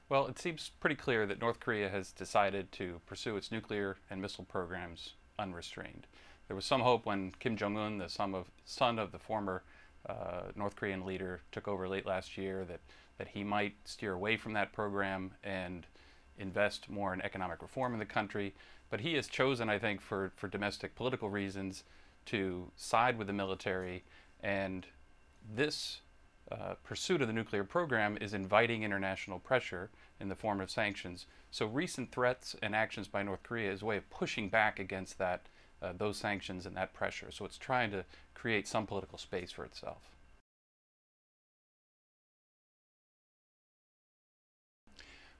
Well, it seems pretty clear that North Korea has decided to pursue its nuclear and missile programs unrestrained. There was some hope when Kim Jong-un, the son of the former North Korean leader, took over late last year, that he might steer away from that program and invest more in economic reform in the country. But he has chosen, I think, for domestic political reasons, to side with the military, and this pursuit of the nuclear program is inviting international pressure in the form of sanctions. So recent threats and actions by North Korea is a way of pushing back against those sanctions and that pressure. So it's trying to create some political space for itself.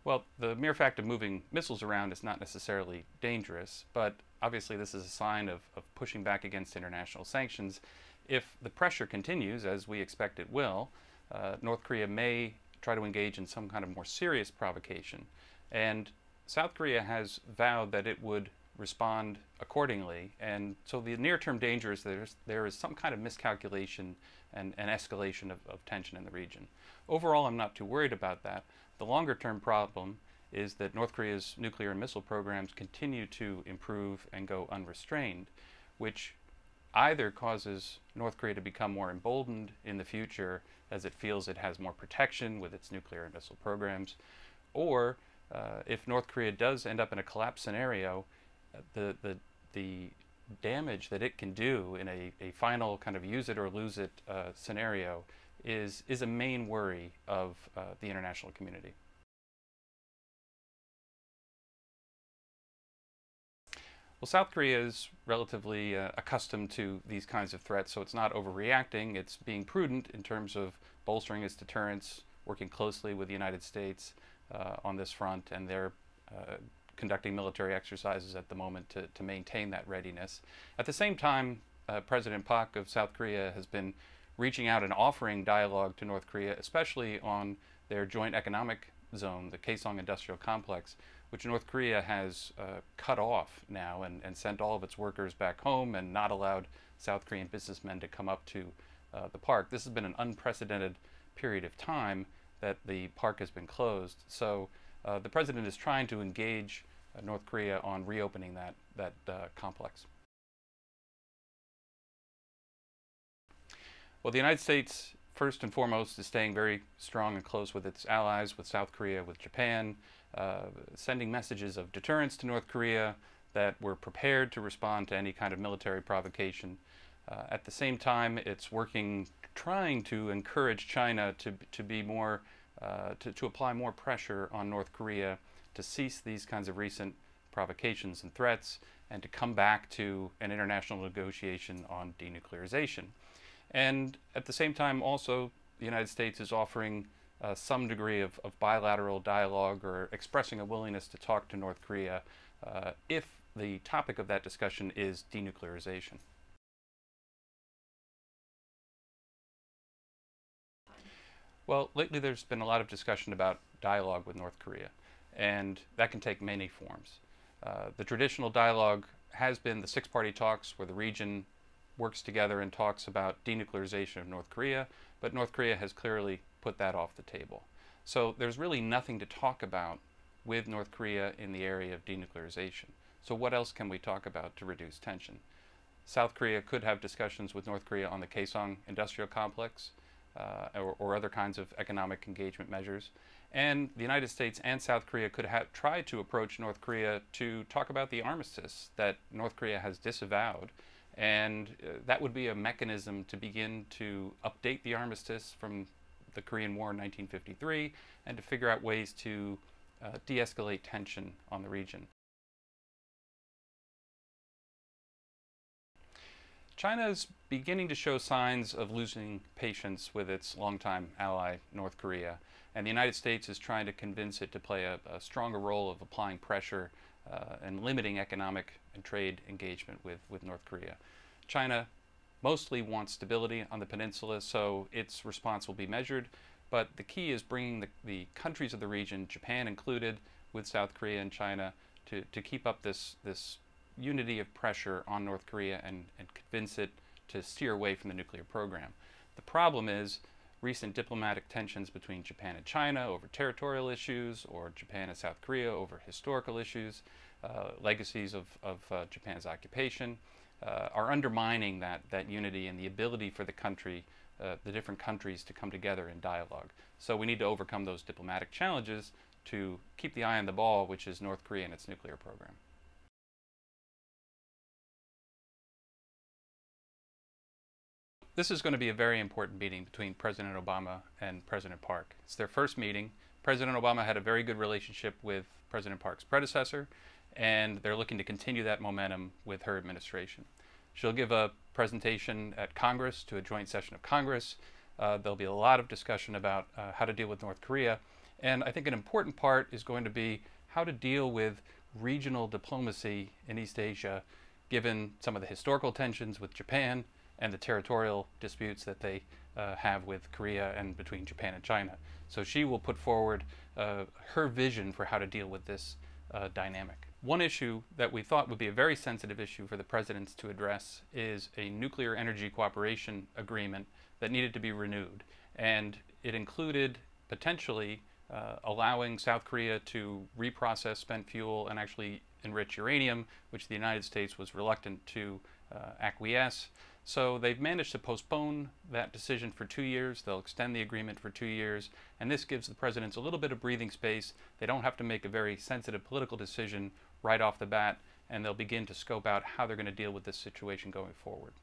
Well, the mere fact of moving missiles around is not necessarily dangerous, but obviously this is a sign of pushing back against international sanctions. If the pressure continues, as we expect it will, North Korea may try to engage in some kind of more serious provocation. And South Korea has vowed that it would respond accordingly. And so the near-term danger is there is some kind of miscalculation and escalation of tension in the region. Overall, I'm not too worried about that. The longer-term problem is that North Korea's nuclear and missile programs continue to improve and go unrestrained, which either causes North Korea to become more emboldened in the future as it feels it has more protection with its nuclear and missile programs, or if North Korea does end up in a collapse scenario, the damage that it can do in a final kind of use it or lose it scenario is a main worry of the international community. Well, South Korea is relatively accustomed to these kinds of threats, so it's not overreacting. It's being prudent in terms of bolstering its deterrence, working closely with the United States on this front, and they're conducting military exercises at the moment to maintain that readiness. At the same time, President Park of South Korea has been reaching out and offering dialogue to North Korea, especially on their joint economic zone, the Kaesong Industrial Complex, which North Korea has cut off now and sent all of its workers back home and not allowed South Korean businessmen to come up to the park. This has been an unprecedented period of time that the park has been closed. So the president is trying to engage North Korea on reopening that complex. Well, the United States, first and foremost, is staying very strong and close with its allies, with South Korea, with Japan, sending messages of deterrence to North Korea that we're prepared to respond to any kind of military provocation. At the same time, it's trying to encourage China to be more, to apply more pressure on North Korea to cease these kinds of recent provocations and threats and to come back to an international negotiation on denuclearization. And at the same time, also, the United States is offering some degree of bilateral dialogue or expressing a willingness to talk to North Korea if the topic of that discussion is denuclearization. Well, lately there's been a lot of discussion about dialogue with North Korea, and that can take many forms. The traditional dialogue has been the six-party talks where the region works together and talks about denuclearization of North Korea, but North Korea has clearly put that off the table. So there's really nothing to talk about with North Korea in the area of denuclearization. So what else can we talk about to reduce tension? South Korea could have discussions with North Korea on the Kaesong Industrial Complex or other kinds of economic engagement measures. And the United States and South Korea could have tried to approach North Korea to talk about the armistice that North Korea has disavowed. And that would be a mechanism to begin to update the armistice from the Korean War in 1953 and to figure out ways to de-escalate tension on the region. China is beginning to show signs of losing patience with its longtime ally, North Korea, and the United States is trying to convince it to play a stronger role of applying pressure and limiting economic and trade engagement with North Korea. China mostly wants stability on the peninsula, so its response will be measured, but the key is bringing the countries of the region, Japan included, with South Korea and China, to keep up this unity of pressure on North Korea and convince it to steer away from the nuclear program. The problem is recent diplomatic tensions between Japan and China over territorial issues, or Japan and South Korea over historical issues, legacies of Japan's occupation, are undermining that unity and the ability for the different countries to come together in dialogue. So we need to overcome those diplomatic challenges to keep the eye on the ball, which is North Korea and its nuclear program. This is going to be a very important meeting between President Obama and President Park. It's their first meeting. President Obama had a very good relationship with President Park's predecessor, and they're looking to continue that momentum with her administration. She'll give a presentation at Congress, to a joint session of Congress. There'll be a lot of discussion about how to deal with North Korea. And I think an important part is going to be how to deal with regional diplomacy in East Asia, given some of the historical tensions with Japan and the territorial disputes that they have with Korea and between Japan and China. So she will put forward her vision for how to deal with this dynamic. One issue that we thought would be a very sensitive issue for the presidents to address is a nuclear energy cooperation agreement that needed to be renewed. And it included potentially allowing South Korea to reprocess spent fuel and actually enrich uranium, which the United States was reluctant to acquiesce. So they've managed to postpone that decision for 2 years. They'll extend the agreement for 2 years, and this gives the presidents a little bit of breathing space. They don't have to make a very sensitive political decision right off the bat, and they'll begin to scope out how they're going to deal with this situation going forward.